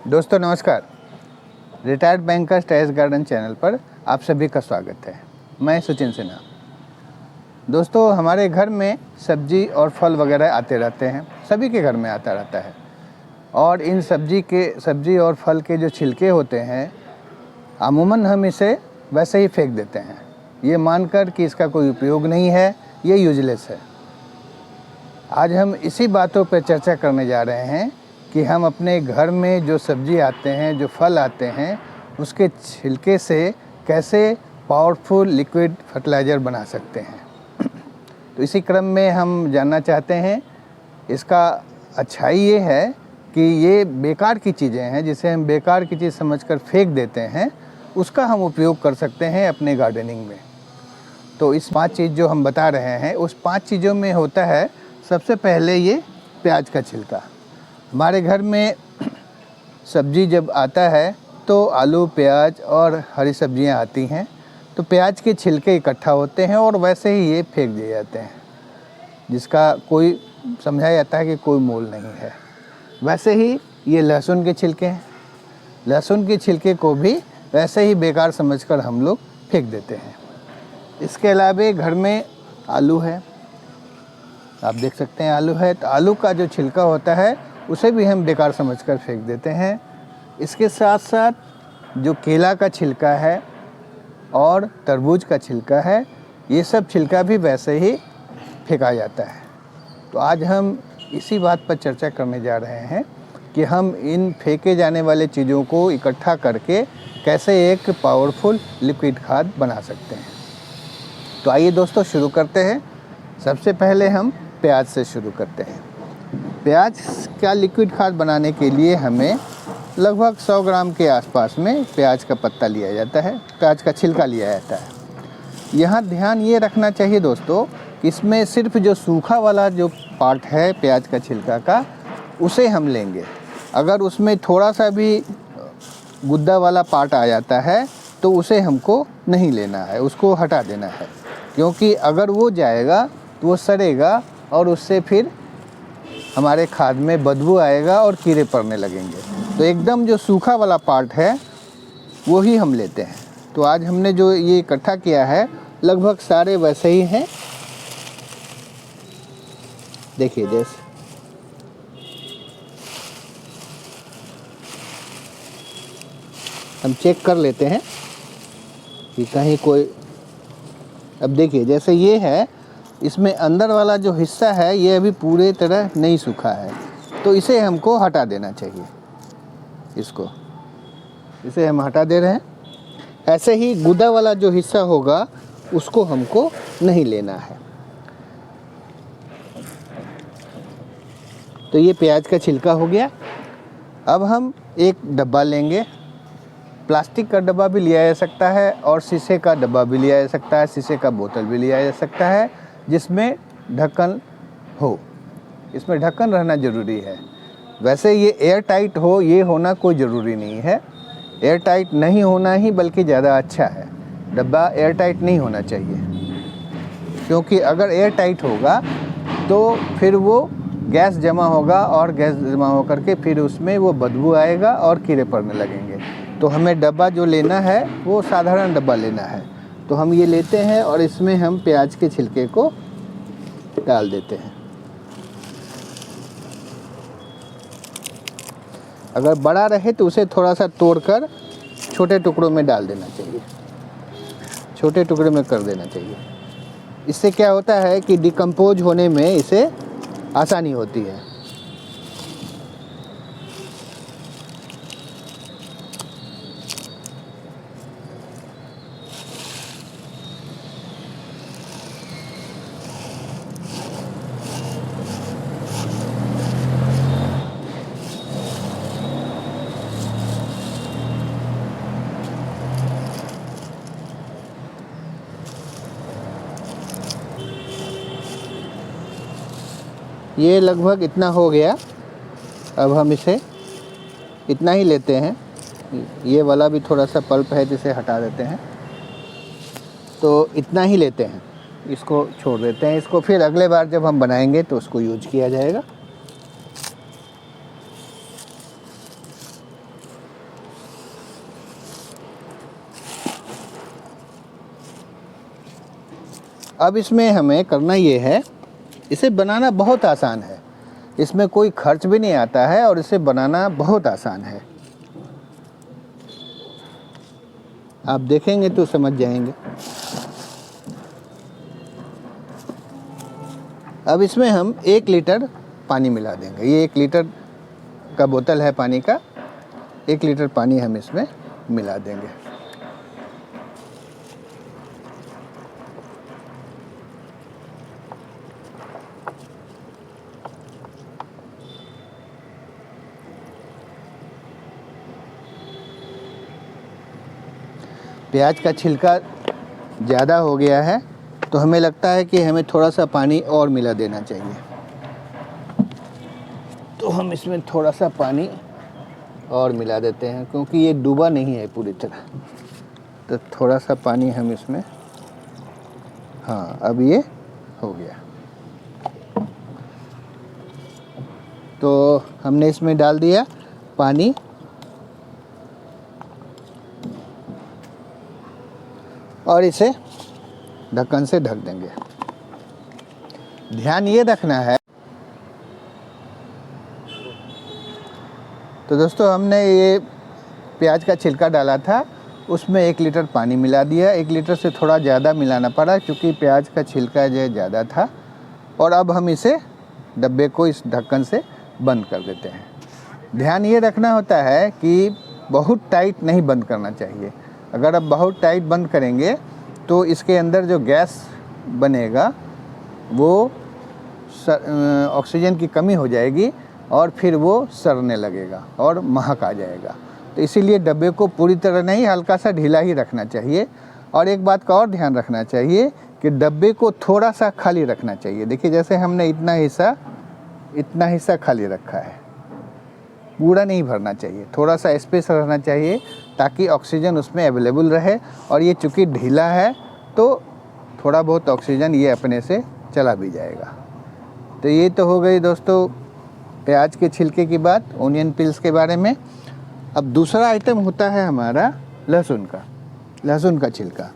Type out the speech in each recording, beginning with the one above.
दोस्तों नमस्कार। Retired bankers terrace garden channel पर आप सभी का स्वागत है। मैं सुचिन सिन्हा। दोस्तों हमारे घर में सब्जी और फल वगैरह आते रहते हैं, सभी के घर में आता रहता है। और इन सब्जी और फल के जो छिलके होते हैं अमूमन हम इसे वैसे ही फेंक देते हैं, ये मानकर कि इसका कोई उपयोग नहीं है, ये यूजलेस है। आज हम इसी बातों पर चर्चा करने जा रहे हैं कि हम अपने घर में जो सब्जी आते हैं, जो फल आते हैं, उसके छिलके से कैसे पावरफुल लिक्विड फर्टिलाइज़र बना सकते हैं। तो इसी क्रम में हम जानना चाहते हैं, इसका अच्छाई ये है कि ये बेकार की चीज़ें हैं, जिसे हम बेकार की चीज़ समझकर फेंक देते हैं, उसका हम उपयोग कर सकते हैं अपने गार्डनिंग में। तो इस 5 चीज़ जो हम बता रहे हैं, उस 5 चीज़ों में होता है सबसे पहले ये प्याज का छिलका। हमारे घर में सब्जी जब आता है तो आलू, प्याज और हरी सब्जियां आती हैं, तो प्याज के छिलके इकट्ठा होते हैं और वैसे ही ये फेंक दिए जाते हैं, जिसका कोई समझा जाता है कि कोई मोल नहीं है। वैसे ही ये लहसुन के छिलके हैं, लहसुन के छिलके को भी वैसे ही बेकार समझकर हम लोग फेंक देते हैं। इसके अलावा घर में आलू है, आप देख सकते हैं आलू है, तो आलू का जो छिलका होता है उसे भी हम बेकार समझकर फेंक देते हैं। इसके साथ साथ जो केला का छिलका है और तरबूज का छिलका है, ये सब छिलका भी वैसे ही फेंका जाता है। तो आज हम इसी बात पर चर्चा करने जा रहे हैं कि हम इन फेंके जाने वाले चीज़ों को इकट्ठा करके कैसे एक पावरफुल लिक्विड खाद बना सकते हैं। तो आइए दोस्तों शुरू करते हैं। सबसे पहले हम प्याज से शुरू करते हैं। प्याज का लिक्विड खाद बनाने के लिए हमें लगभग 100 ग्राम के आसपास में प्याज का पत्ता लिया जाता है, प्याज का छिलका लिया जाता है। यहाँ ध्यान ये रखना चाहिए दोस्तों, इसमें सिर्फ जो सूखा वाला जो पार्ट है प्याज का छिलका का, उसे हम लेंगे। अगर उसमें थोड़ा सा भी गुद्दा वाला पार्ट आ जाता है तो उसे हमको नहीं लेना है, उसको हटा देना है, क्योंकि अगर वो जाएगा तो वो सड़ेगा और उससे फिर हमारे खाद में बदबू आएगा और कीड़े पड़ने लगेंगे। तो एकदम जो सूखा वाला पार्ट है वो ही हम लेते हैं। तो आज हमने जो ये इकट्ठा किया है लगभग सारे वैसे ही हैं, देखिए जैसे हम चेक कर लेते हैं कि कहीं कोई, अब देखिए जैसे ये है, इसमें अंदर वाला जो हिस्सा है ये अभी पूरे तरह नहीं सूखा है, तो इसे हमको हटा देना चाहिए। इसे हम हटा दे रहे हैं। ऐसे ही गुदा वाला जो हिस्सा होगा उसको हमको नहीं लेना है। तो ये प्याज का छिलका हो गया। अब हम एक डब्बा लेंगे, प्लास्टिक का डब्बा भी लिया जा सकता है और शीशे का डब्बा भी लिया जा सकता है, शीशे का बोतल भी लिया जा सकता है, जिसमें ढक्कन हो। इसमें ढक्कन रहना ज़रूरी है। वैसे ये एयर टाइट हो, ये होना कोई ज़रूरी नहीं है। एयर टाइट नहीं होना ही बल्कि ज़्यादा अच्छा है। डब्बा एयर टाइट नहीं होना चाहिए, क्योंकि अगर एयर टाइट होगा तो फिर वो गैस जमा होगा और गैस जमा होकर के फिर उसमें वो बदबू आएगा और कीड़े पड़ने लगेंगे। तो हमें डब्बा जो लेना है वो साधारण डब्बा लेना है। तो हम ये लेते हैं और इसमें हम प्याज के छिलके को डाल देते हैं। अगर बड़ा रहे तो उसे थोड़ा सा तोड़कर छोटे टुकड़ों में डाल देना चाहिए, छोटे टुकड़े में कर देना चाहिए। इससे क्या होता है कि डिकम्पोज होने में इसे आसानी होती है। ये लगभग इतना हो गया। अब हम इसे इतना ही लेते हैं। ये वाला भी थोड़ा सा पल्प है जिसे हटा देते हैं। तो इतना ही लेते हैं, इसको छोड़ देते हैं। इसको फिर अगले बार जब हम बनाएंगे तो उसको यूज किया जाएगा। अब इसमें हमें करना ये है, इसे बनाना बहुत आसान है, इसमें कोई खर्च भी नहीं आता है और इसे बनाना बहुत आसान है। आप देखेंगे तो समझ जाएंगे। अब इसमें हम 1 लीटर पानी मिला देंगे। ये 1 लीटर का बोतल है पानी का, 1 लीटर पानी हम इसमें मिला देंगे। प्याज का छिलका ज़्यादा हो गया है तो हमें लगता है कि हमें थोड़ा सा पानी और मिला देना चाहिए, तो हम इसमें थोड़ा सा पानी और मिला देते हैं, क्योंकि ये डूबा नहीं है पूरी तरह। तो थोड़ा सा पानी हम इसमें, हाँ अब ये हो गया। तो हमने इसमें डाल दिया पानी और इसे ढक्कन से ढक देंगे। ध्यान ये रखना है, तो दोस्तों हमने ये प्याज का छिलका डाला था, उसमें 1 लीटर पानी मिला दिया। 1 लीटर से थोड़ा ज़्यादा मिलाना पड़ा क्योंकि प्याज का छिलका जो है ज़्यादा था। और अब हम इसे डब्बे को इस ढक्कन से बंद कर देते हैं। ध्यान ये रखना होता है कि बहुत टाइट नहीं बंद करना चाहिए। अगर आप बहुत टाइट बंद करेंगे तो इसके अंदर जो गैस बनेगा वो ऑक्सीजन की कमी हो जाएगी और फिर वो सड़ने लगेगा और महक आ जाएगा। तो इसीलिए डब्बे को पूरी तरह नहीं, हल्का सा ढीला ही रखना चाहिए। और एक बात का और ध्यान रखना चाहिए कि डब्बे को थोड़ा सा खाली रखना चाहिए। देखिए जैसे हमने इतना हिस्सा खाली रखा है, पूरा नहीं भरना चाहिए, थोड़ा सा स्पेस रहना चाहिए ताकि ऑक्सीजन उसमें अवेलेबल रहे। और ये चूँकि ढीला है तो थोड़ा बहुत ऑक्सीजन ये अपने से चला भी जाएगा। तो ये तो हो गई दोस्तों प्याज के छिलके की बात, ओनियन पिल्स के बारे में। अब दूसरा आइटम होता है हमारा लहसुन का छिलका।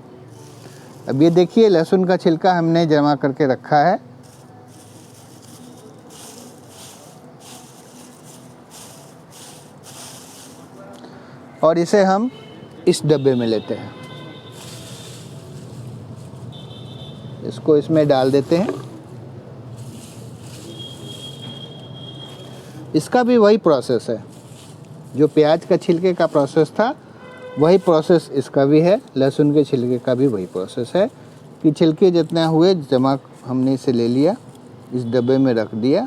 अब ये देखिए लहसुन का छिलका हमने जमा करके रखा है। और इसे हम इस डब्बे में लेते हैं, इसको इसमें डाल देते हैं। इसका भी वही प्रोसेस है, जो प्याज का छिलके का प्रोसेस था वही प्रोसेस इसका भी है। लहसुन के छिलके का भी वही प्रोसेस है कि छिलके जितना हुए जमा हमने इसे ले लिया, इस डब्बे में रख दिया।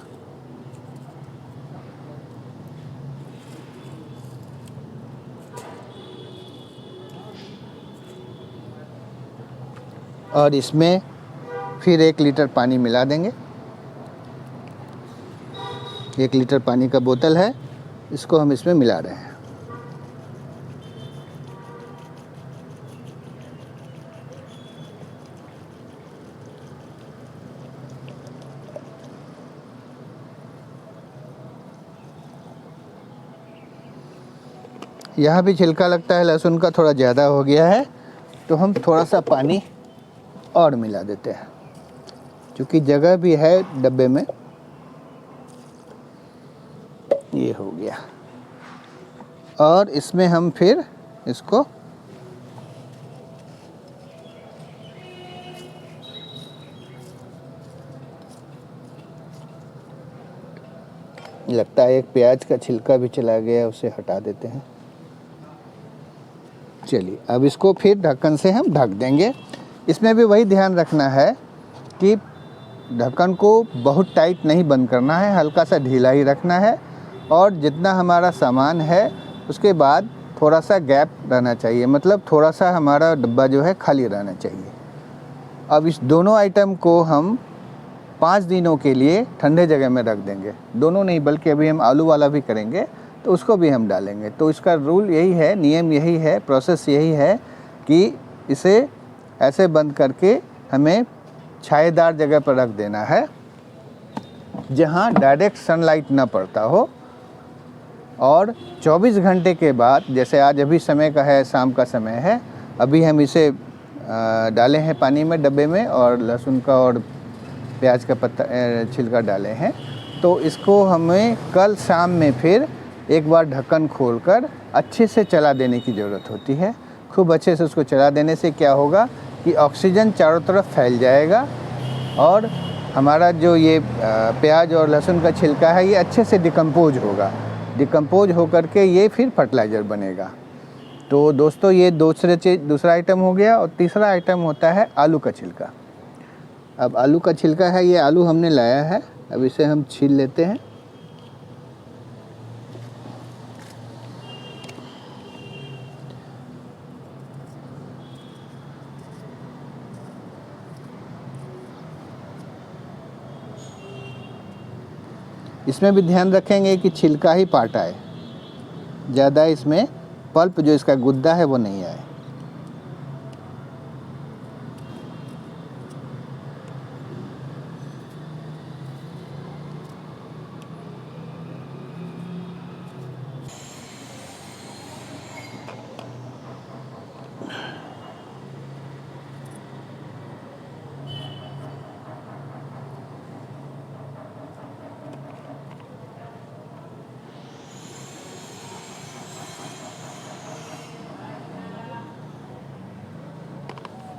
और इसमें फिर 1 लीटर पानी मिला देंगे। 1 लीटर पानी का बोतल है, इसको हम इसमें मिला रहे हैं। यहाँ भी छिलका लगता है लहसुन का थोड़ा ज़्यादा हो गया है, तो हम थोड़ा सा पानी और मिला देते हैं, क्योंकि जगह भी है डब्बे में। ये हो गया। और इसमें हम फिर इसको लगता है एक प्याज का छिलका भी चला गया, उसे हटा देते हैं। चलिए अब इसको फिर ढक्कन से हम ढक देंगे। इसमें भी वही ध्यान रखना है कि ढक्कन को बहुत टाइट नहीं बंद करना है, हल्का सा ढीला ही रखना है। और जितना हमारा सामान है उसके बाद थोड़ा सा गैप रहना चाहिए, मतलब थोड़ा सा हमारा डब्बा जो है खाली रहना चाहिए। अब इस दोनों आइटम को हम 5 दिनों के लिए ठंडे जगह में रख देंगे। दोनों नहीं बल्कि अभी हम आलू वाला भी करेंगे तो उसको भी हम डालेंगे। तो इसका रूल यही है, नियम यही है, प्रोसेस यही है कि इसे ऐसे बंद करके हमें छायेदार जगह पर रख देना है जहाँ डायरेक्ट सनलाइट ना पड़ता हो। और 24 घंटे के बाद, जैसे आज अभी समय का है, शाम का समय है, अभी हम इसे डाले हैं पानी में डब्बे में, और लहसुन का और प्याज का पत्ता छिलका डाले हैं। तो इसको हमें कल शाम में फिर एक बार ढक्कन खोलकर अच्छे से चला देने की ज़रूरत होती है। खूब अच्छे से उसको चला देने से क्या होगा कि ऑक्सीजन चारों तरफ फैल जाएगा, और हमारा जो ये प्याज और लहसुन का छिलका है ये अच्छे से डिकम्पोज होगा। डिकम्पोज होकर के ये फिर फर्टिलाइज़र बनेगा। तो दोस्तों ये दूसरा आइटम हो गया। और तीसरा आइटम होता है आलू का छिलका। अब आलू का छिलका है, ये आलू हमने लाया है, अब इसे हम छील लेते हैं। इसमें भी ध्यान रखेंगे कि छिलका ही पार्ट आए, ज़्यादा इसमें पल्प जो इसका गुद्दा है वो नहीं आए।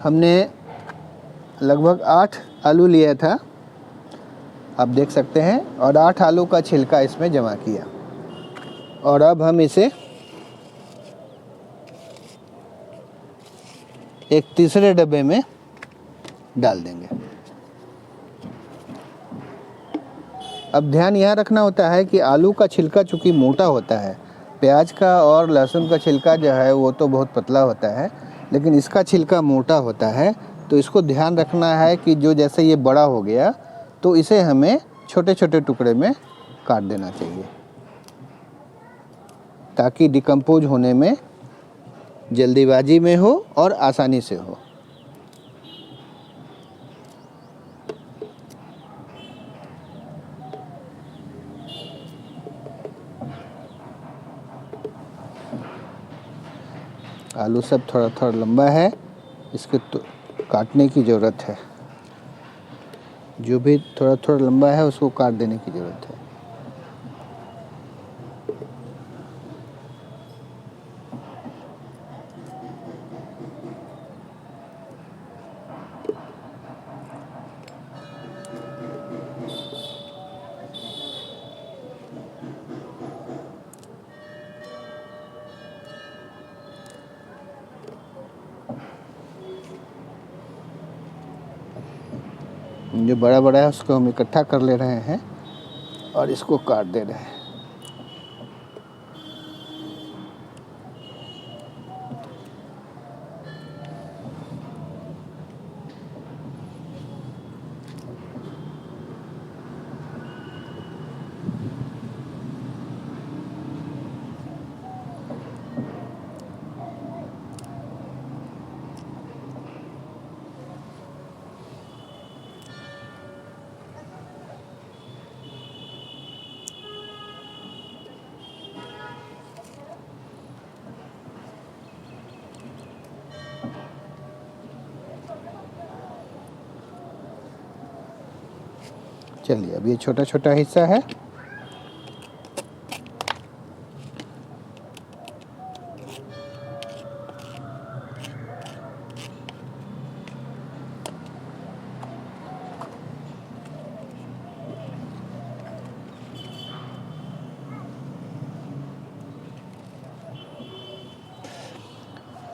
हमने लगभग 8 आलू लिया था, आप देख सकते हैं, और 8 आलू का छिलका इसमें जमा किया। और अब हम इसे एक तीसरे डब्बे में डाल देंगे। अब ध्यान यह रखना होता है कि आलू का छिलका चूँकि मोटा होता है, प्याज का और लहसुन का छिलका जो है वो तो बहुत पतला होता है, लेकिन इसका छिलका मोटा होता है। तो इसको ध्यान रखना है कि जो जैसे ये बड़ा हो गया तो इसे हमें छोटे छोटे टुकड़े में काट देना चाहिए, ताकि डिकम्पोज होने में जल्दीबाजी में हो और आसानी से हो। आलू सब थोड़ा थोड़ा लंबा है, इसके तो काटने की ज़रूरत है। जो भी थोड़ा थोड़ा लंबा है उसको काट देने की ज़रूरत है। जो बड़ा बड़ा है उसको हम इकट्ठा कर ले रहे हैं और इसको काट दे रहे हैं। चलिए, अब ये छोटा छोटा हिस्सा है,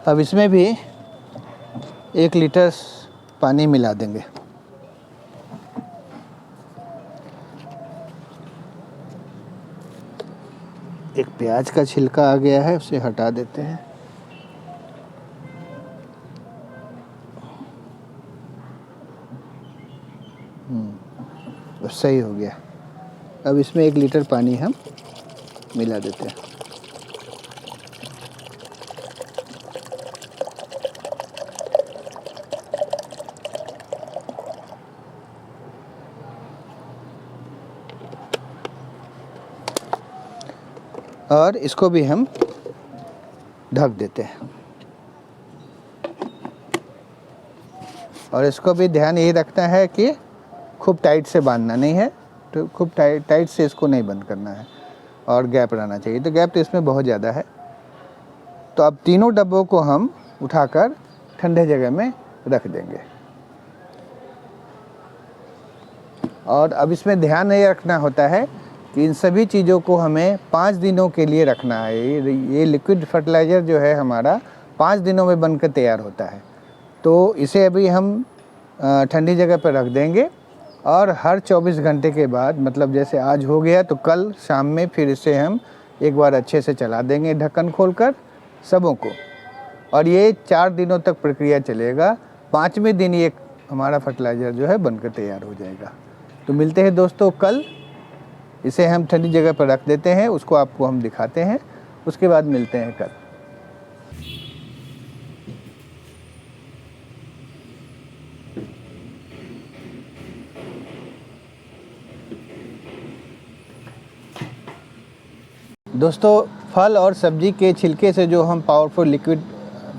अब इसमें भी 1 लीटर पानी मिला देंगे। एक प्याज का छिलका आ गया है, उसे हटा देते हैं। बस सही हो गया। अब इसमें 1 लीटर पानी हम मिला देते हैं। और इसको भी हम ढक देते हैं। और इसको भी ध्यान यही रखना है कि खूब टाइट से बांधना नहीं है, तो खूब टाइट से इसको नहीं बंद करना है और गैप रहना चाहिए। तो गैप तो इसमें बहुत ज़्यादा है। तो अब तीनों डब्बों को हम उठाकर ठंडे जगह में रख देंगे। और अब इसमें ध्यान ये रखना होता है कि इन सभी चीज़ों को हमें 5 दिनों के लिए रखना है। ये लिक्विड फर्टिलाइज़र जो है हमारा 5 दिनों में बनकर तैयार होता है। तो इसे अभी हम ठंडी जगह पर रख देंगे और हर 24 घंटे के बाद, मतलब जैसे आज हो गया तो कल शाम में फिर इसे हम एक बार अच्छे से चला देंगे ढक्कन खोलकर सबों को। और ये 4 दिनों तक प्रक्रिया चलेगा। 5वें दिन ये हमारा फर्टिलाइज़र जो है बनकर तैयार हो जाएगा। तो मिलते हैं दोस्तों कल। इसे हम ठंडी जगह पर रख देते हैं, उसको आपको हम दिखाते हैं, उसके बाद मिलते हैं कल। दोस्तों, फल और सब्जी के छिलके से जो हम पावरफुल लिक्विड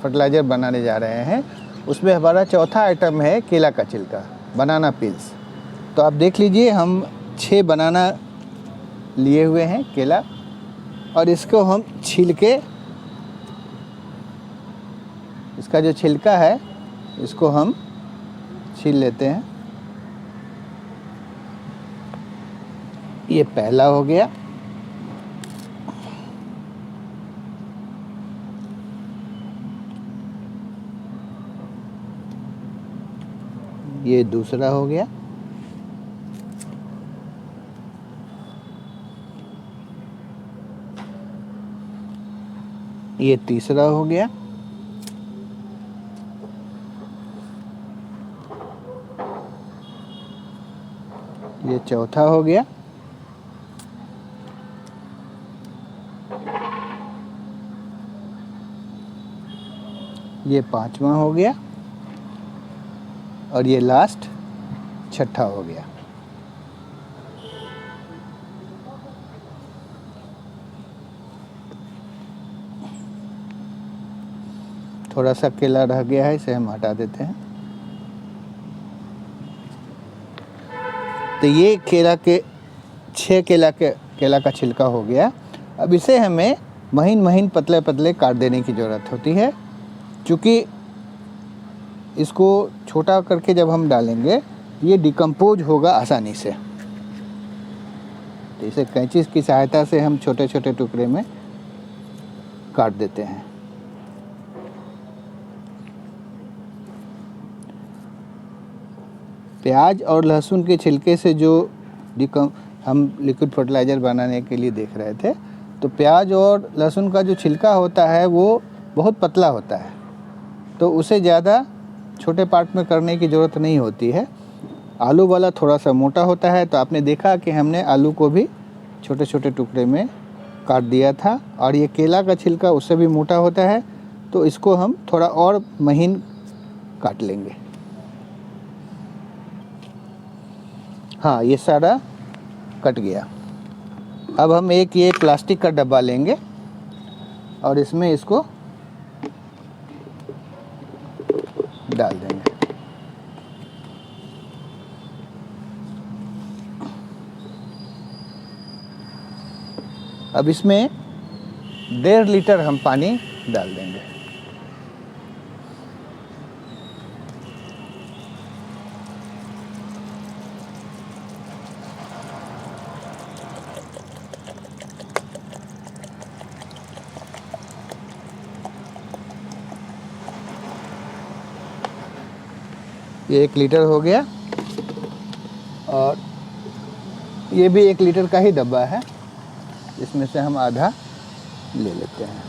फर्टिलाइज़र बनाने जा रहे हैं, उसमें हमारा चौथा आइटम है केला का छिलका, बनाना पील्स। तो आप देख लीजिए, हम 6 बनाना लिए हुए हैं केला, और इसको हम छील के, इसका जो छिलका है इसको हम छील लेते हैं। ये पहला हो गया। ये दूसरा हो गया। ये तीसरा हो गया। ये चौथा हो गया। ये 5वां हो गया। और ये लास्ट 6ठा हो गया। थोड़ा सा केला रह गया है, इसे हम हटा देते हैं। तो ये केला का छिलका हो गया। अब इसे हमें महीन महीन पतले पतले काट देने की ज़रूरत होती है, क्योंकि इसको छोटा करके जब हम डालेंगे ये डिकम्पोज होगा आसानी से। तो इसे कैंची की सहायता से हम छोटे छोटे टुकड़े में काट देते हैं। प्याज और लहसुन के छिलके से जो हम लिक्विड फर्टिलाइज़र बनाने के लिए देख रहे थे, तो प्याज और लहसुन का जो छिलका होता है वो बहुत पतला होता है, तो उसे ज़्यादा छोटे पार्ट में करने की ज़रूरत नहीं होती है। आलू वाला थोड़ा सा मोटा होता है, तो आपने देखा कि हमने आलू को भी छोटे छोटे टुकड़े में काट दिया था। और ये केला का छिलका उससे भी मोटा होता है, तो इसको हम थोड़ा और महीन काट लेंगे। हाँ, ये सारा कट गया। अब हम एक ये प्लास्टिक का डब्बा लेंगे और इसमें इसको डाल देंगे। अब इसमें 1.5 लीटर हम पानी डाल देंगे। ये 1 लीटर हो गया, और ये भी 1 लीटर का ही डब्बा है, इसमें से हम आधा ले लेते हैं।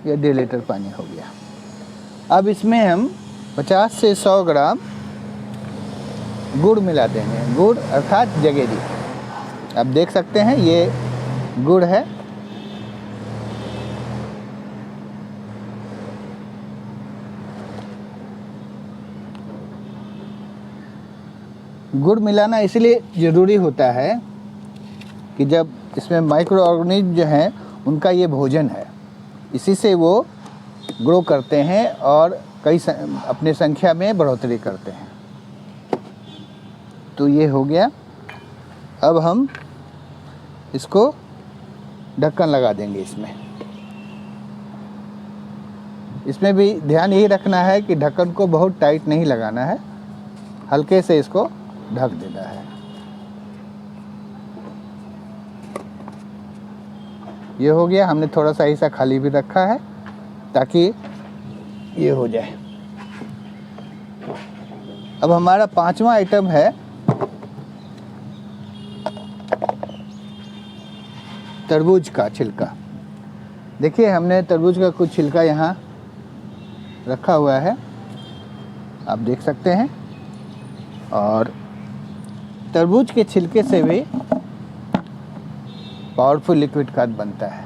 ये 1.5 लीटर पानी हो गया। अब इसमें हम 50 से 100 ग्राम गुड़ मिला देंगे। गुड़ अर्थात जगेरी। आप देख सकते हैं ये गुड़ है। गुड़ मिलाना इसलिए ज़रूरी होता है कि जब इसमें माइक्रो ऑर्गेनिज्म जो हैं उनका ये भोजन है, इसी से वो ग्रो करते हैं और अपने संख्या में बढ़ोतरी करते हैं। तो ये हो गया। अब हम इसको ढक्कन लगा देंगे। इसमें भी ध्यान यही रखना है कि ढक्कन को बहुत टाइट नहीं लगाना है, हल्के से इसको ढक देना है। ये हो गया। हमने थोड़ा सा ऐसा खाली भी रखा है ताकि ये हो जाए। अब हमारा 5वां आइटम है तरबूज का छिलका। देखिए, हमने तरबूज का कुछ छिलका यहाँ रखा हुआ है, आप देख सकते हैं। और तरबूज के छिलके से भी पावरफुल लिक्विड खाद बनता है।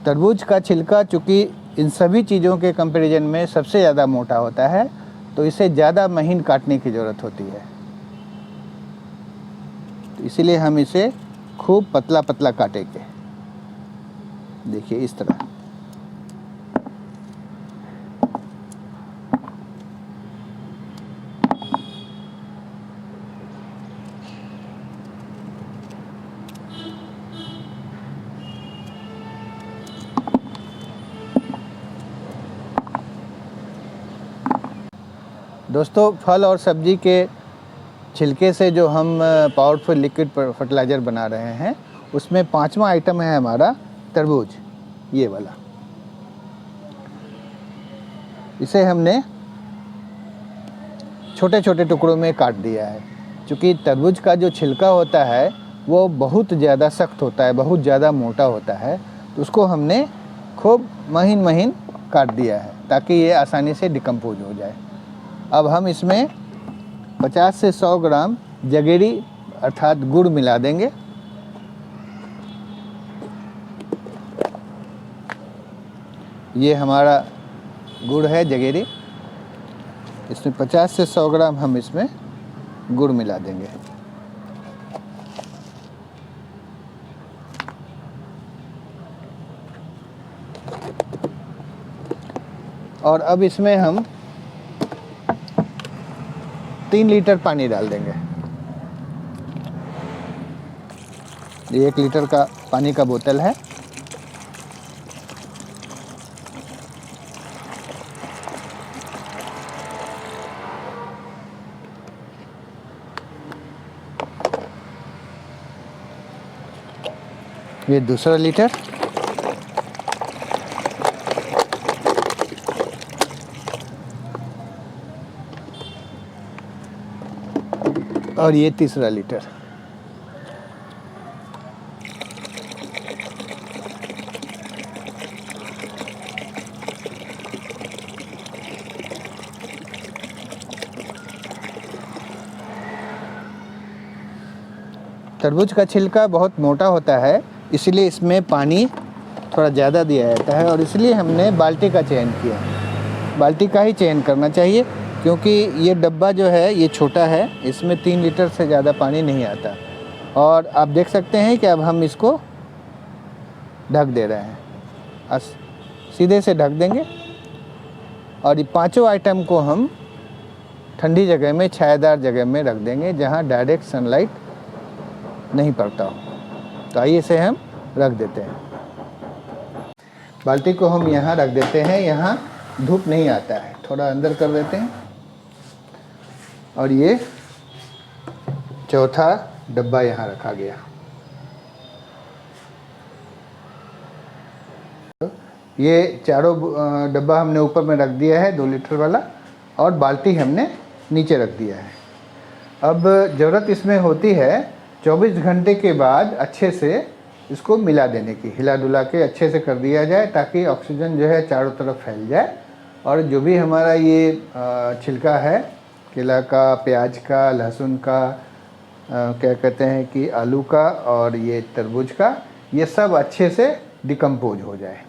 तरबूज का छिलका चूँकि इन सभी चीज़ों के कंपैरिजन में सबसे ज़्यादा मोटा होता है, तो इसे ज़्यादा महीन काटने की ज़रूरत होती है। तो इसीलिए हम इसे खूब पतला पतला काटेंगे। देखिए इस तरह। दोस्तों, फल और सब्जी के छिलके से जो हम पावरफुल लिक्विड फर्टिलाइज़र बना रहे हैं, उसमें 5वां आइटम है हमारा तरबूज, ये वाला। इसे हमने छोटे छोटे टुकड़ों में काट दिया है। क्योंकि तरबूज का जो छिलका होता है वो बहुत ज़्यादा सख्त होता है, बहुत ज़्यादा मोटा होता है, तो उसको हमने खूब महीन महीन काट दिया है ताकि ये आसानी से डिकम्पोज हो जाए। अब हम इसमें 50 से 100 ग्राम जगेरी अर्थात गुड़ मिला देंगे। ये हमारा गुड़ है जगेरी। इसमें 50 से 100 ग्राम हम इसमें गुड़ मिला देंगे। और अब इसमें हम 3 लीटर पानी डाल देंगे। ये 1 लीटर का पानी का बोतल है। ये दूसरा लीटर। और ये तीसरा लीटर। तरबूज का छिलका बहुत मोटा होता है, इसलिए इसमें पानी थोड़ा ज़्यादा दिया जाता है और इसलिए हमने बाल्टी का चयन किया। बाल्टी का ही चयन करना चाहिए क्योंकि ये डब्बा जो है ये छोटा है, इसमें 3 लीटर से ज़्यादा पानी नहीं आता। और आप देख सकते हैं कि अब हम इसको ढक दे रहे हैं, सीधे से ढक देंगे। और ये 5 आइटम को हम ठंडी जगह में, छायादार जगह में रख देंगे जहाँ डायरेक्ट सनलाइट नहीं पड़ता हो। तो आइए इसे हम रख देते हैं। बाल्टी को हम यहाँ रख देते हैं, यहाँ धूप नहीं आता है, थोड़ा अंदर कर देते हैं। और ये चौथा डब्बा यहाँ रखा गया। ये चारों डब्बा हमने ऊपर में रख दिया है 2 लीटर वाला, और बाल्टी हमने नीचे रख दिया है। अब ज़रूरत इसमें होती है 24 घंटे के बाद अच्छे से इसको मिला देने की, हिला डुला के अच्छे से कर दिया जाए ताकि ऑक्सीजन जो है चारों तरफ फैल जाए। और जो भी हमारा ये छिलका है, केला का, प्याज का, लहसुन का, क्या कहते हैं कि आलू का और ये तरबूज का, ये सब अच्छे से डिकम्पोज हो जाए।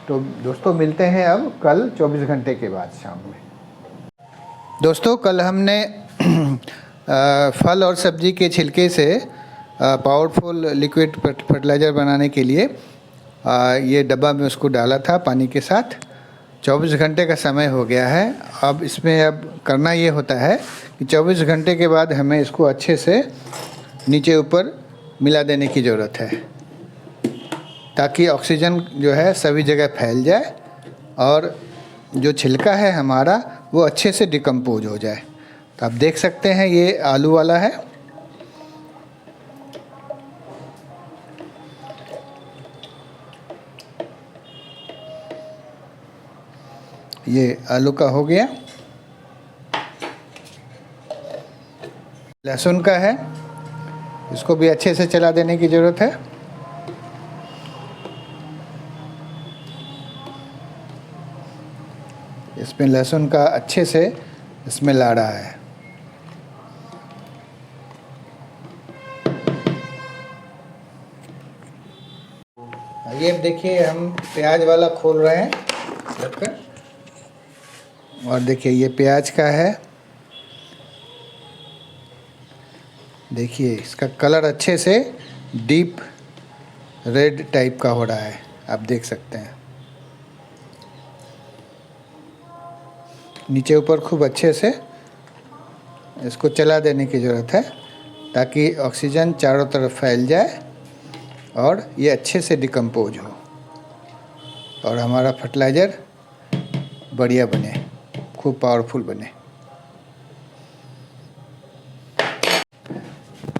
तो दोस्तों मिलते हैं अब कल 24 घंटे के बाद शाम में। दोस्तों कल हमने फल और सब्जी के छिलके से पावरफुल लिक्विड फर्टिलाइज़र बनाने के लिए ये डब्बा में उसको डाला था पानी के साथ। 24 घंटे का समय हो गया है। अब इसमें अब करना ये होता है कि 24 घंटे के बाद हमें इसको अच्छे से नीचे ऊपर मिला देने की ज़रूरत है, ताकि ऑक्सीजन जो है सभी जगह फैल जाए और जो छिलका है हमारा वो अच्छे से डिकम्पोज हो जाए। तो आप देख सकते हैं ये आलू वाला है। ये आलू का हो गया। लहसुन का है, इसको भी अच्छे से चला देने की ज़रूरत है। इसमें लहसुन का अच्छे से स्मेल आ रहा है। ये देखिए हम प्याज वाला खोल रहे हैं ढक्कन, और देखिए ये प्याज का है। देखिए इसका कलर अच्छे से डीप रेड टाइप का हो रहा है, आप देख सकते हैं। नीचे ऊपर खूब अच्छे से इसको चला देने की ज़रूरत है, ताकि ऑक्सीजन चारों तरफ फैल जाए और ये अच्छे से डिकम्पोज हो और हमारा फर्टिलाइज़र बढ़िया बने, खूब पावरफुल बने।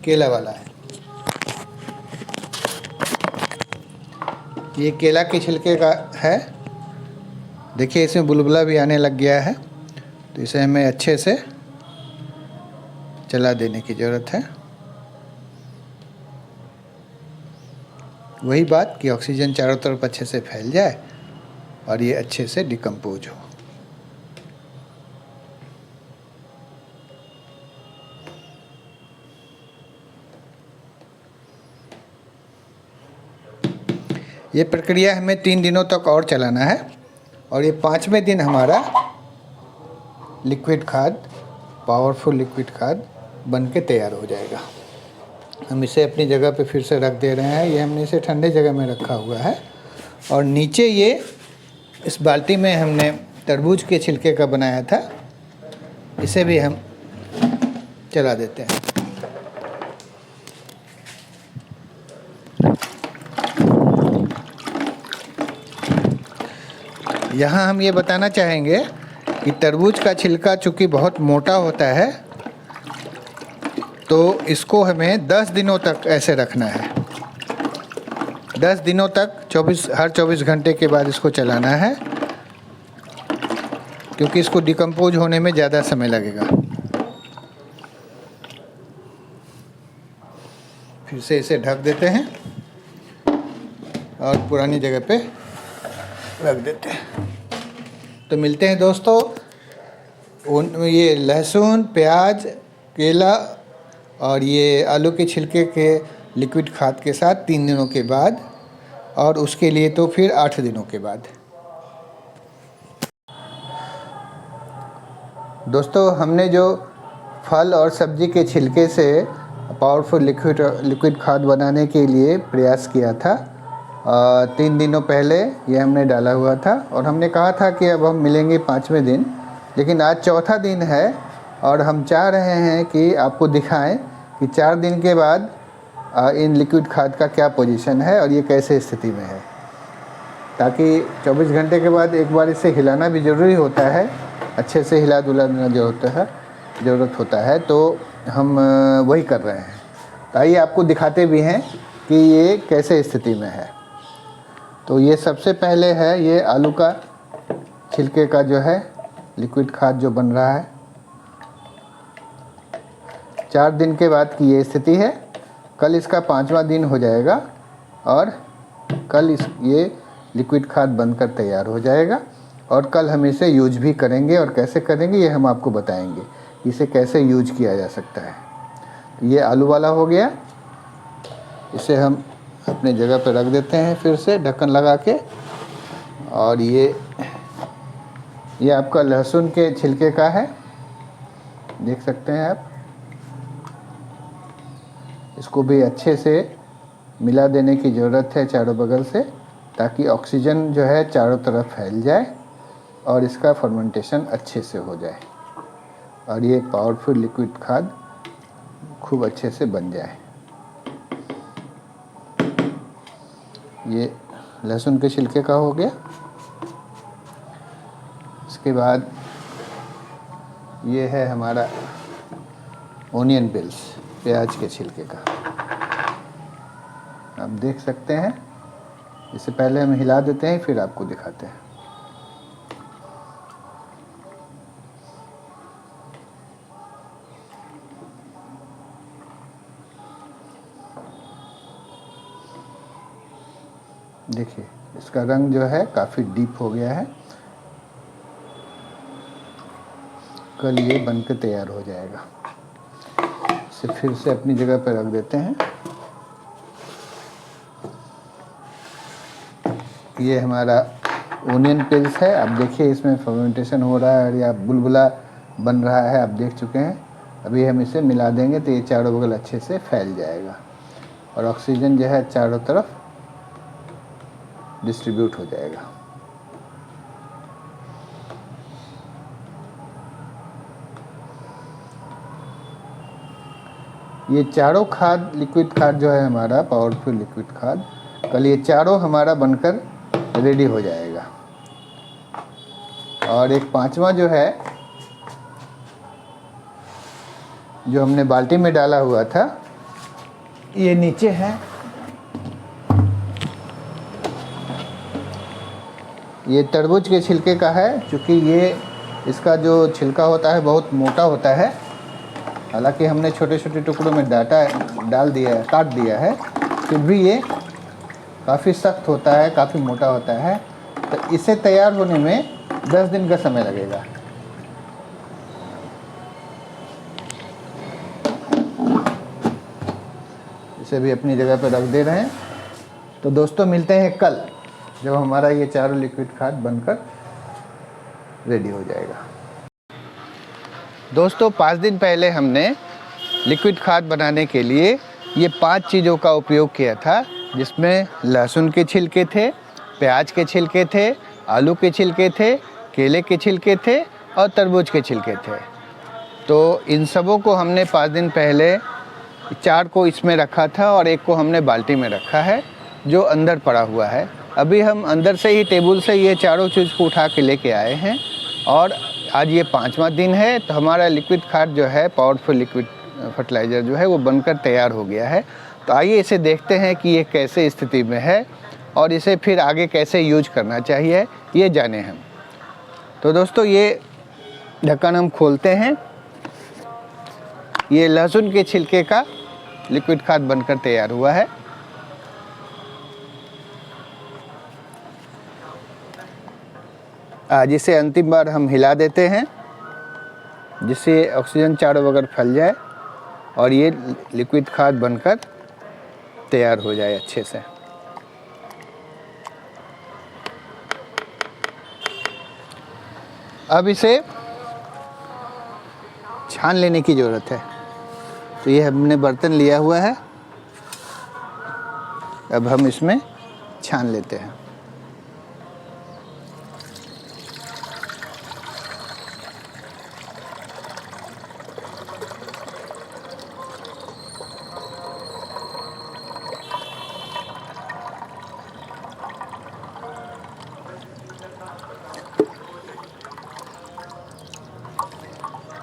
केला वाला है, ये केला के छिलके का है। देखिए इसमें बुलबुला भी आने लग गया है, तो इसे हमें अच्छे से चला देने की ज़रूरत है। वही बात कि ऑक्सीजन चारों तरफ अच्छे से फैल जाए और ये अच्छे से डिकम्पोज हो। ये प्रक्रिया हमें 3 दिनों तक और चलाना है, और ये 5वें दिन हमारा लिक्विड खाद, पावरफुल लिक्विड खाद बन के तैयार हो जाएगा। हम इसे अपनी जगह पे फिर से रख दे रहे हैं। ये हमने इसे ठंडे जगह में रखा हुआ है, और नीचे ये इस बाल्टी में हमने तरबूज के छिलके का बनाया था, इसे भी हम चला देते हैं। यहाँ हम ये बताना चाहेंगे कि तरबूज का छिलका चूँकि बहुत मोटा होता है, तो इसको हमें 10 दिनों तक ऐसे रखना है। 10 दिनों तक हर 24 घंटे के बाद इसको चलाना है, क्योंकि इसको डिकम्पोज होने में ज़्यादा समय लगेगा। फिर से इसे ढक देते हैं और पुरानी जगह पे रख देते हैं। तो मिलते हैं दोस्तों ये लहसुन, प्याज, केला और ये आलू के छिलके के लिक्विड खाद के साथ 3 दिनों के बाद, और उसके लिए तो फिर 8 दिनों के बाद। दोस्तों हमने जो फल और सब्ज़ी के छिलके से पावरफुल लिक्विड खाद बनाने के लिए प्रयास किया था, 3 दिनों पहले ये हमने डाला हुआ था, और हमने कहा था कि अब हम मिलेंगे 5वें दिन, लेकिन आज चौथा दिन है और हम चाह रहे हैं कि आपको दिखाएं कि 4 दिन के बाद इन लिक्विड खाद का क्या पोजीशन है और ये कैसे स्थिति में है, ताकि 24 घंटे के बाद एक बार इसे हिलाना भी ज़रूरी होता है, अच्छे से हिला डुला देना ज़रूरत होता है। तो हम वही कर रहे हैं। तो आइए आपको दिखाते भी हैं कि ये कैसे स्थिति में है। तो ये सबसे पहले है ये आलू का छिलके का जो है लिक्विड खाद जो बन रहा है। 4 दिन के बाद की ये स्थिति है। कल इसका 5वां दिन हो जाएगा और कल ये लिक्विड खाद बनकर तैयार हो जाएगा, और कल हम इसे यूज भी करेंगे, और कैसे करेंगे ये हम आपको बताएंगे, इसे कैसे यूज किया जा सकता है। तो ये आलू वाला हो गया, इसे हम अपने जगह पर रख देते हैं फिर से ढक्कन लगा के। और ये आपका लहसुन के छिलके का है, देख सकते हैं आप। इसको भी अच्छे से मिला देने की ज़रूरत है चारों बगल से, ताकि ऑक्सीजन जो है चारों तरफ फैल जाए और इसका फर्मेंटेशन अच्छे से हो जाए और ये पावरफुल लिक्विड खाद खूब अच्छे से बन जाए। ये लहसुन के छिलके का हो गया। इसके बाद ये है हमारा ओनियन पिल्स, प्याज के छिलके का। आप देख सकते हैं, इससे पहले हम हिला देते हैं फिर आपको दिखाते हैं। देखिए इसका रंग जो है काफ़ी डीप हो गया है। कल ये बनकर तैयार हो जाएगा। इसे फिर से अपनी जगह पर रख देते हैं। ये हमारा ओनियन पिल्स है। आप देखिए इसमें फर्मेंटेशन हो रहा है और या बुलबुला बन रहा है, आप देख चुके हैं। अभी हम इसे मिला देंगे तो ये चारों बगल अच्छे से फैल जाएगा और ऑक्सीजन जो है चारों तरफ डिस्ट्रीब्यूट हो जाएगा। ये चारों खाद, लिक्विड खाद जो है हमारा पावरफुल लिक्विड खाद, कल ये चारों हमारा बनकर रेडी हो जाएगा। और एक पांचवा जो है, जो हमने बाल्टी में डाला हुआ था, ये नीचे है। ये तरबूज के छिलके का है। चूँकि ये इसका जो छिलका होता है बहुत मोटा होता है, हालांकि हमने छोटे छोटे टुकड़ों में डाल दिया है, काट दिया है, फिर भी ये काफ़ी सख्त होता है, काफ़ी मोटा होता है। तो इसे तैयार होने में 10 दिन का समय लगेगा। इसे भी अपनी जगह पर रख दे रहे हैं। तो दोस्तों मिलते हैं कल, जब हमारा ये चारों लिक्विड खाद बनकर रेडी हो जाएगा। दोस्तों 5 दिन पहले हमने लिक्विड खाद बनाने के लिए ये 5 चीज़ों का उपयोग किया था, जिसमें लहसुन के छिलके थे, प्याज के छिलके थे, आलू के छिलके थे, केले के छिलके थे और तरबूज के छिलके थे। तो इन सबों को हमने 5 दिन पहले 4 को इसमें रखा था और 1 को हमने बाल्टी में रखा है, जो अंदर पड़ा हुआ है। अभी हम अंदर से ही टेबल से ये चारों चीज़ को उठा के लेके आए हैं और आज ये 5वां दिन है। तो हमारा लिक्विड खाद जो है, पावरफुल लिक्विड फर्टिलाइज़र जो है, वो बनकर तैयार हो गया है। तो आइए इसे देखते हैं कि ये कैसे स्थिति में है और इसे फिर आगे कैसे यूज करना चाहिए, ये जाने हम। तो दोस्तों ये ढक्कन हम खोलते हैं। ये लहसुन के छिलके का लिक्विड खाद बनकर तैयार हुआ है। आज इसे अंतिम बार हम हिला देते हैं, जिससे ऑक्सीजन चारों बगल फैल जाए और ये लिक्विड खाद बनकर तैयार हो जाए अच्छे से। अब इसे छान लेने की ज़रूरत है। तो ये हमने बर्तन लिया हुआ है, अब हम इसमें छान लेते हैं।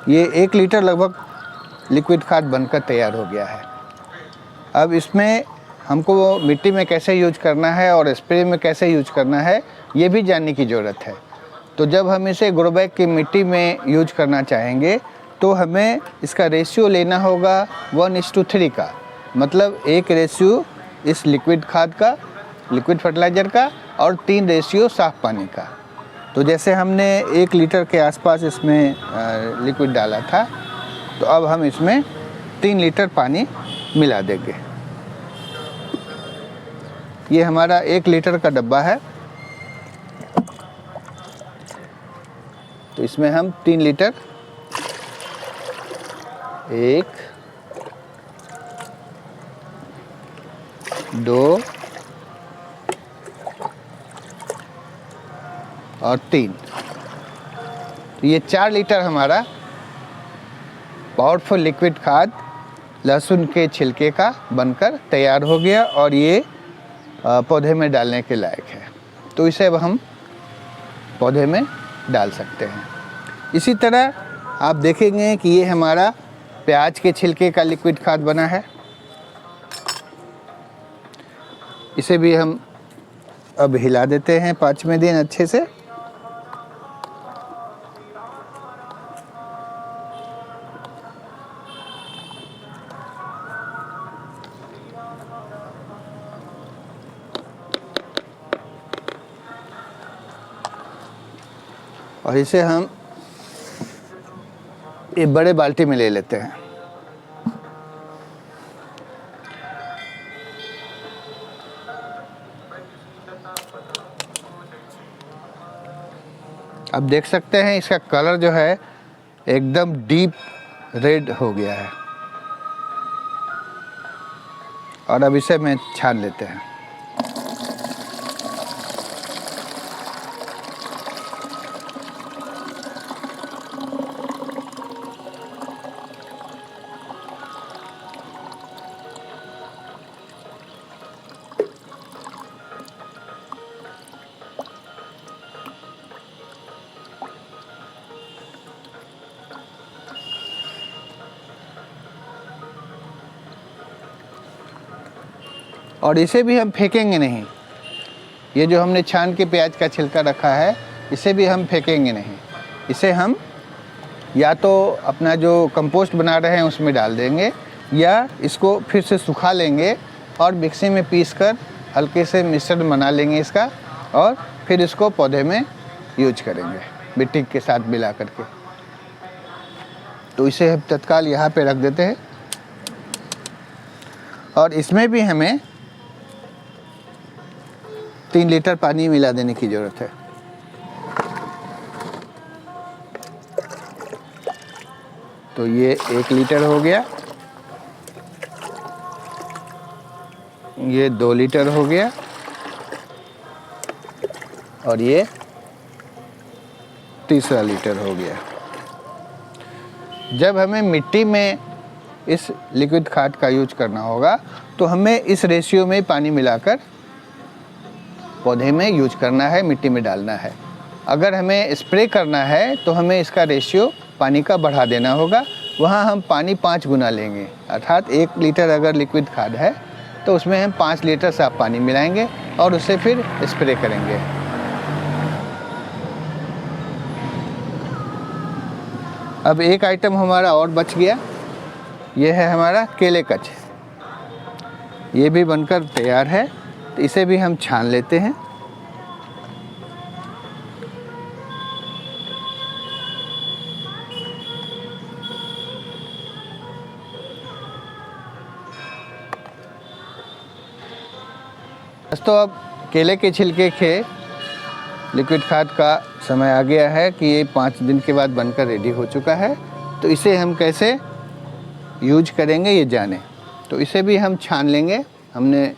ये 1 लीटर लगभग लिक्विड खाद बनकर तैयार हो गया है। अब इसमें हमको मिट्टी में कैसे यूज करना है और स्प्रे में कैसे यूज करना है, ये भी जानने की ज़रूरत है। तो जब हम इसे ग्रो बैग की मिट्टी में यूज करना चाहेंगे तो हमें इसका रेशियो लेना होगा 1:3 का। मतलब 1 रेशियो इस लिक्विड खाद का, लिक्विड फर्टिलाइज़र का, और 3 रेशियो साफ़ पानी का। तो जैसे हमने 1 लीटर के आसपास इसमें लिक्विड डाला था, तो अब हम इसमें 3 लीटर पानी मिला देंगे। ये हमारा 1 लीटर का डब्बा है, तो इसमें हम 3 लीटर, 1, 2 और 3 तो ये 4 लीटर हमारा पावरफुल लिक्विड खाद लहसुन के छिलके का बनकर तैयार हो गया और ये पौधे में डालने के लायक है। तो इसे अब हम पौधे में डाल सकते हैं। इसी तरह आप देखेंगे कि ये हमारा प्याज के छिलके का लिक्विड खाद बना है। इसे भी हम अब हिला देते हैं 5वें दिन अच्छे से। और इसे हम एक बड़े बाल्टी में ले लेते हैं। अब देख सकते हैं इसका कलर जो है एकदम डीप रेड हो गया है। और अब इसे में छान लेते हैं। और इसे भी हम फेंकेंगे नहीं। ये जो हमने छान के प्याज का छिलका रखा है इसे भी हम फेंकेंगे नहीं। इसे हम या तो अपना जो कंपोस्ट बना रहे हैं उसमें डाल देंगे या इसको फिर से सुखा लेंगे और मिक्सी में पीसकर हल्के से मिश्रण बना लेंगे इसका और फिर इसको पौधे में यूज करेंगे मिट्टी के साथ मिला करके। तो इसे हम तत्काल यहाँ पे रख देते हैं। और इसमें भी हमें 3 लीटर पानी मिला देने की ज़रूरत है। तो ये 1 लीटर हो गया, ये 2 लीटर हो गया और ये तीसरा लीटर हो गया। जब हमें मिट्टी में इस लिक्विड खाद का यूज करना होगा तो हमें इस रेशियो में पानी मिलाकर पौधे में यूज करना है, मिट्टी में डालना है। अगर हमें स्प्रे करना है तो हमें इसका रेशियो पानी का बढ़ा देना होगा। वहाँ हम पानी 5 गुना लेंगे, अर्थात 1 लीटर अगर लिक्विड खाद है तो उसमें हम 5 लीटर साफ पानी मिलाएंगे और उसे फिर स्प्रे करेंगे। अब एक आइटम हमारा और बच गया, ये है हमारा केले कच। ये भी बनकर तैयार है, तो इसे भी हम छान लेते हैं। दोस्तों अब केले के छिलके के लिक्विड खाद का समय आ गया है कि ये 5 दिन के बाद बनकर रेडी हो चुका है। तो इसे हम कैसे यूज करेंगे ये जाने। तो इसे भी हम छान लेंगे। हमने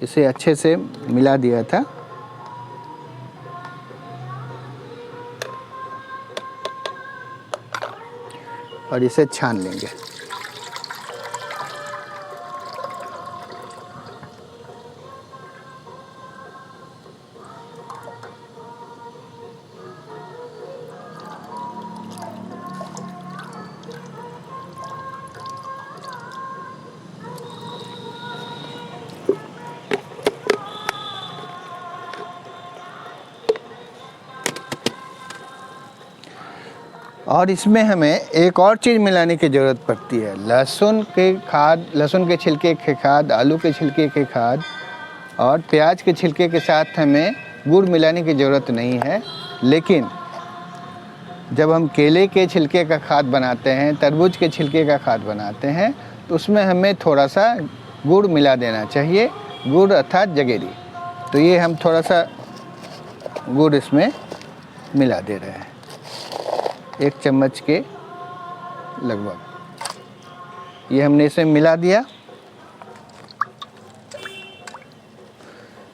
इसे अच्छे से मिला दिया था। और इसे छान लेंगे। और इसमें हमें एक और चीज़ मिलाने की ज़रूरत पड़ती है। लहसुन के छिलके के खाद, आलू के छिलके के खाद और प्याज के छिलके के साथ हमें गुड़ मिलाने की ज़रूरत नहीं है। लेकिन जब हम केले के छिलके का खाद बनाते हैं, तरबूज के छिलके का खाद बनाते हैं, तो उसमें हमें थोड़ा सा गुड़ मिला देना चाहिए। गुड़ अर्थात जगेरी। तो ये हम थोड़ा सा गुड़ इसमें मिला दे रहे हैं, 1 चम्मच के लगभग। ये हमने इसे मिला दिया।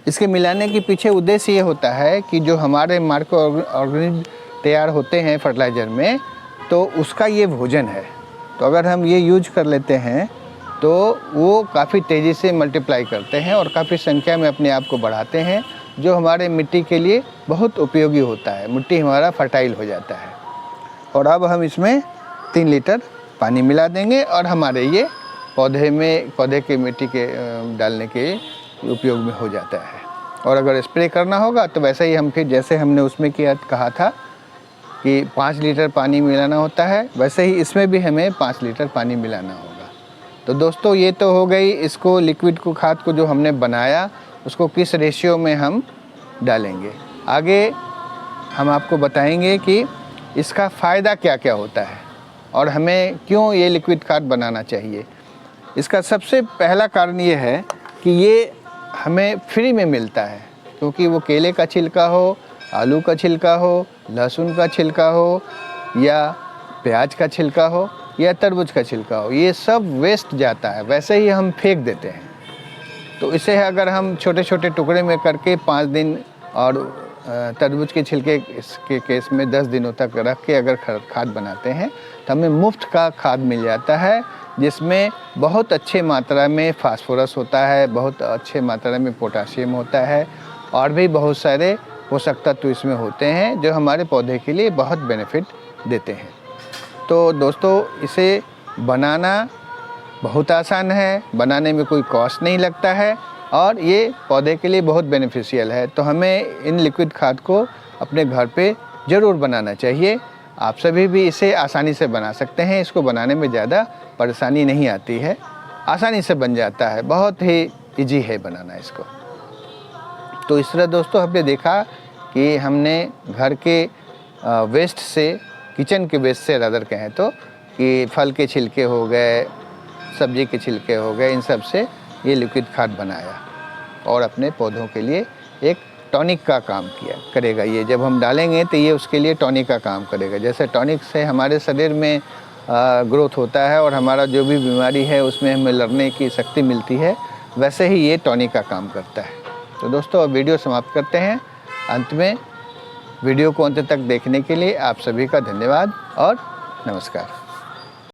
इसके मिलाने के पीछे उद्देश्य ये होता है कि जो हमारे माइक्रो ऑर्गेनिज्म तैयार होते हैं फर्टिलाइज़र में, तो उसका ये भोजन है। तो अगर हम ये यूज कर लेते हैं तो वो काफ़ी तेज़ी से मल्टीप्लाई करते हैं और काफ़ी संख्या में अपने आप को बढ़ाते हैं, जो हमारे मिट्टी के लिए बहुत उपयोगी होता है। मिट्टी हमारा फर्टाइल हो जाता है। और अब हम इसमें 3 लीटर पानी मिला देंगे और हमारे ये पौधे के मिट्टी के डालने के उपयोग में हो जाता है। और अगर स्प्रे करना होगा तो वैसे ही हम फिर जैसे हमने उसमें कहा था कि 5 लीटर पानी मिलाना होता है, वैसे ही इसमें भी हमें 5 लीटर पानी मिलाना होगा। तो दोस्तों ये तो हो गई इसको लिक्विड को खाद को जो हमने बनाया उसको किस रेशियो में हम डालेंगे। आगे हम आपको बताएंगे कि इसका फ़ायदा क्या क्या होता है और हमें क्यों ये लिक्विड खाद बनाना चाहिए। इसका सबसे पहला कारण ये है कि ये हमें फ्री में मिलता है, क्योंकि वो केले का छिलका हो, आलू का छिलका हो, लहसुन का छिलका हो या प्याज का छिलका हो या तरबूज का छिलका हो, ये सब वेस्ट जाता है, वैसे ही हम फेंक देते हैं। तो इसे अगर हम छोटे छोटे टुकड़े में करके 5 दिन और तरबूज के छिलके इसके केस में 10 दिनों तक रख के अगर खाद बनाते हैं तो हमें मुफ्त का खाद मिल जाता है, जिसमें बहुत अच्छे मात्रा में फास्फोरस होता है, बहुत अच्छे मात्रा में पोटाशियम होता है और भी बहुत सारे पोषक तत्व इसमें होते हैं जो हमारे पौधे के लिए बहुत बेनिफिट देते हैं। तो दोस्तों इसे बनाना बहुत आसान है, बनाने में कोई कॉस्ट नहीं लगता है और ये पौधे के लिए बहुत बेनिफिशियल है। तो हमें इन लिक्विड खाद को अपने घर पे ज़रूर बनाना चाहिए। आप सभी भी इसे आसानी से बना सकते हैं। इसको बनाने में ज़्यादा परेशानी नहीं आती है, आसानी से बन जाता है, बहुत ही इजी है बनाना इसको। तो इस तरह दोस्तों हमने देखा कि हमने घर के वेस्ट से, किचन के वेस्ट से रदर कहें तो, कि फल के छिलके हो गए, सब्जी के छिलके हो गए, इन सब से ये लिक्विड खाद बनाया और अपने पौधों के लिए एक टॉनिक का काम करेगा। ये जब हम डालेंगे तो ये उसके लिए टॉनिक का काम करेगा। जैसे टॉनिक से हमारे शरीर में ग्रोथ होता है और हमारा जो भी बीमारी है उसमें हमें लड़ने की शक्ति मिलती है, वैसे ही ये टॉनिक का काम करता है। तो दोस्तों अब वीडियो समाप्त करते हैं। अंत में वीडियो को अंत तक देखने के लिए आप सभी का धन्यवाद और नमस्कार।